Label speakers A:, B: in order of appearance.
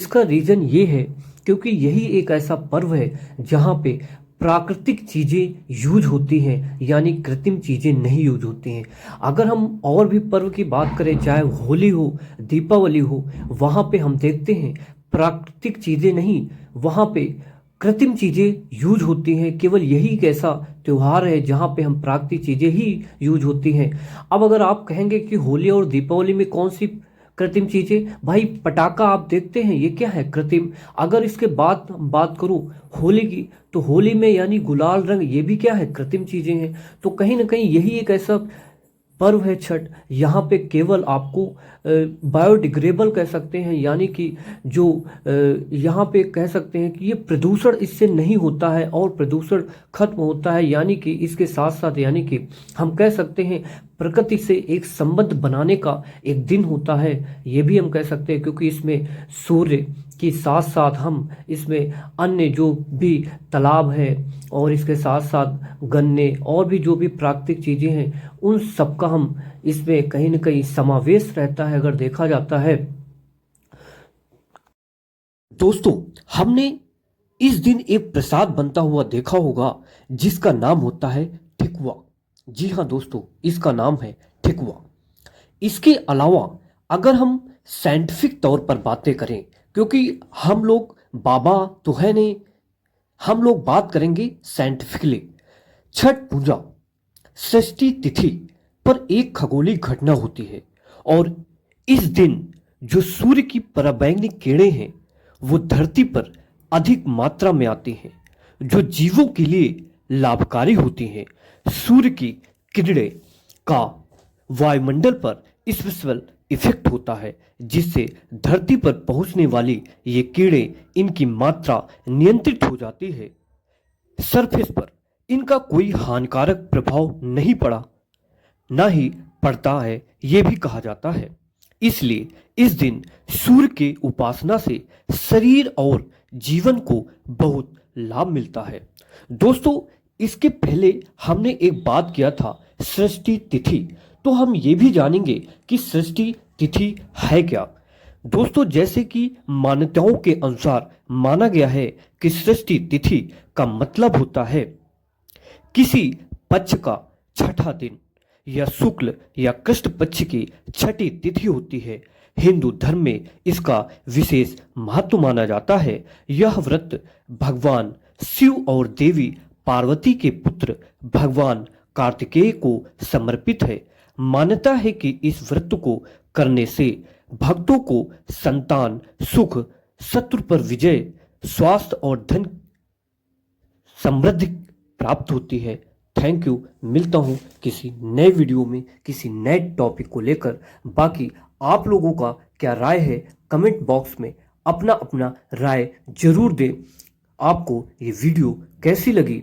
A: इसका रीजन ये है क्योंकि यही एक ऐसा पर्व है जहाँ पे प्राकृतिक चीजें यूज होती हैं, यानी कृत्रिम चीजें नहीं यूज होती हैं। अगर हम और भी पर्व की बात करें, चाहे होली हो, दीपावली हो, वहाँ पे हम देखते हैं प्राकृतिक चीजें नहीं, वहाँ पे कृत्रिम चीजें यूज होती हैं। केवल यही एक ऐसा त्योहार है जहाँ पे हम प्राकृतिक चीजें ही यूज होती हैं। अब अगर आप कहेंगे कि होली और दीपावली में कौन सी कृत्रिम चीजें, भाई पटाखा आप देखते हैं, ये क्या है? कृत्रिम। अगर इसके बाद बात करूं होली की, तो होली में यानी गुलाल रंग, ये भी क्या है? कृत्रिम चीजें हैं। तो कहीं ना कहीं यही एक ऐसा पर्व है छठ, यहाँ पे केवल आपको बायोडिग्रेडेबल कह सकते हैं, यानी कि जो यहाँ पे कह सकते हैं कि ये प्रदूषण इससे नहीं होता है और प्रदूषण खत्म होता है। यानी कि इसके साथ साथ यानी कि हम कह सकते हैं प्रकृति से एक संबंध बनाने का एक दिन होता है, ये भी हम कह सकते हैं, क्योंकि इसमें सूर्य के साथ साथ हम इसमें अन्य जो भी तालाब है और इसके साथ साथ गन्ने और भी जो भी प्राकृतिक चीजें हैं, उन सब का हम इसमें कहीं ना कहीं समावेश रहता है अगर देखा जाता है। दोस्तों, हमने इस दिन एक प्रसाद बनता हुआ देखा होगा जिसका नाम होता है ठेकुआ। जी हाँ दोस्तों, इसका नाम है ठेकुआ। इसके अलावा अगर हम साइंटिफिक तौर पर बातें करें, क्योंकि हम लोग बाबा तो है नहीं, हम लोग बात करेंगे साइंटिफिकली। छठ पूजा षष्ठी तिथि पर एक खगोलीय घटना होती है और इस दिन जो सूर्य की पराबैंगनी किरणें हैं वो धरती पर अधिक मात्रा में आती हैं, जो जीवों के लिए लाभकारी होती हैं। सूर्य की किरणें का वायुमंडल पर स्पेशल इफेक्ट होता है, जिससे धरती पर पहुंचने वाली ये किरणें, इनकी मात्रा नियंत्रित हो जाती है। सरफेस पर इनका कोई हानिकारक प्रभाव नहीं पड़ा, ना ही पड़ता है, ये भी कहा जाता है। इसलिए इस दिन सूर्य के उपासना से शरीर और जीवन को बहुत लाभ मिलता है। दोस्तों, इसके पहले हमने एक बात किया था षष्ठी तिथि, तो हम ये भी जानेंगे कि षष्ठी तिथि है क्या। दोस्तों, जैसे कि मान्यताओं के अनुसार माना गया है कि षष्ठी तिथि का मतलब होता है किसी पक्ष का छठा दिन, या शुक्ल या कृष्ण पक्ष की छठी तिथि होती है। हिंदू धर्म में इसका विशेष महत्व माना जाता है। यह व्रत भगवान शिव और देवी पार्वती के पुत्र भगवान कार्तिकेय को समर्पित है। मान्यता है कि इस व्रत को करने से भक्तों को संतान, सुख, शत्रु पर विजय, स्वास्थ्य और धन समृद्धि प्राप्त होती है। Thank you. मिलता हूँ किसी नए वीडियो में किसी नए टॉपिक को लेकर। बाकी आप लोगों का क्या राय है, कमेंट बॉक्स में अपना अपना राय जरूर दें। आपको ये वीडियो कैसी लगी